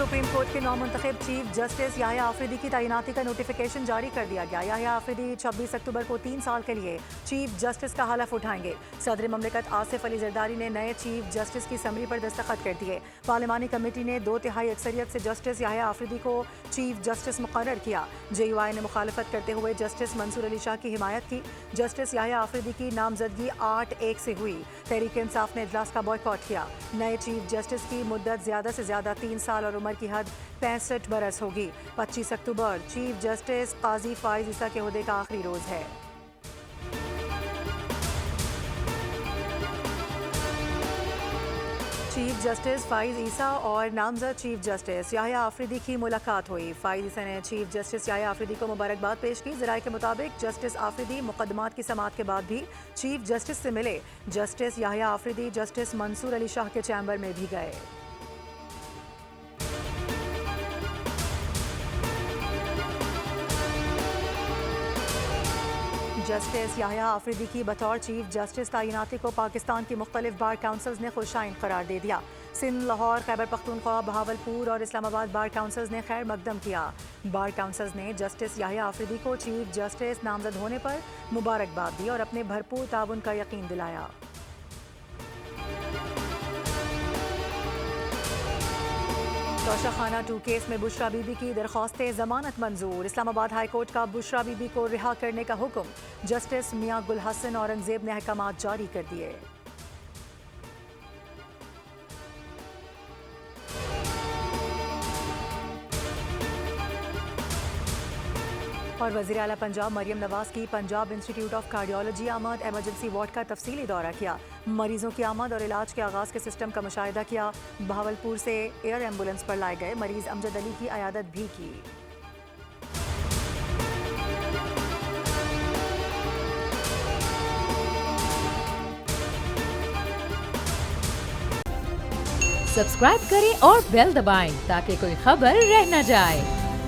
Supreme court के नौमुंतखब chief justice Yahya Afridi की तैनाती का नोटिफिकेशन जारी कर दिया गया। याह्या आफरीदी 26 अक्टूबर को 3 साल के लिए चीफ जस्टिस का हलफ उठाएंगे। सदर ममलिकत आसिफ अली जरदारी ने नए चीफ जस्टिस की समरी पर दस्तखत कर दिए। पार्लिमानी कमेटी ने 2/3 अक्सरियत से जस्टिस याह्या आफरीदी को चीफ जस्टिस मुकर्रर किया। JUI ने मुखालफत करते हुए जस्टिस मंसूर अली शाह की हिमायत की। जस्टिस याह्या आफरीदी की नामजदगी 8-1 से हुई। तहरीक इंसाफ ने इजलास का बॉयकॉट किया। नए चीफ जस्टिस की मुद्दत ज्यादा से ज्यादा 3 साल और उम्र की हद 65 बरस होगी। 25 अक्टूबर चीफ जस्टिस काजी फाइज ईसा के ओहदे का आखिरी रोज है। चीफ जस्टिस फाइज ईसा और नामजद चीफ जस्टिस याह्या आफरीदी की मुलाकात हुई। फाइज ईसा ने चीफ जस्टिस याह्या आफरीदी को मुबारकबाद पेश की। ज़राए के मुताबिक जस्टिस आफरीदी मुकदमात की समाअत के बाद भी चीफ जस्टिस से मिले। जस्टिस याह्या आफरीदी जस्टिस मंसूर अली शाह के चैम्बर में भी गए। जस्टिस याह्या आफरीदी की बतौर चीफ जस्टिस तैनाती को पाकिस्तान की मुख्तलिफ बार काउंसिल्स ने खुशाइन करार दे दिया। सिंध, लाहौर, खैबर पख्तूनख्वा, बहावलपुर और इस्लामाबाद बार काउंसिल्स ने खैर मकदम किया। बार काउंसिल्स ने जस्टिस याह्या आफरीदी को चीफ जस्टिस नामजद होने पर मुबारकबाद दी और अपने भरपूर ताउन का यकीन दिलाया। तोशाखाना 2 केस में बुशरा बीबी की दरख्वास्त जमानत मंजूर। इस्लामाबाद हाई कोर्ट का बुशरा बीबी को रिहा करने का हुक्म। जस्टिस मियां गुल हसन औरंगजेब ने अहकामात जारी कर दिए। और वज़ीर आला पंजाब मरियम नवाज की पंजाब इंस्टीट्यूट ऑफ कार्डियोलॉजी आमद। एमरजेंसी वार्ड का तफसीली दौरा किया। मरीजों की आमद और इलाज के आगाज के सिस्टम का मुशाहिदा किया। बहावलपुर से एयर एम्बुलेंस पर लाए गए मरीज अमजद अली की अयादत भी की। सब्सक्राइब करें और बेल दबाएं ताकि कोई खबर रह न जाए।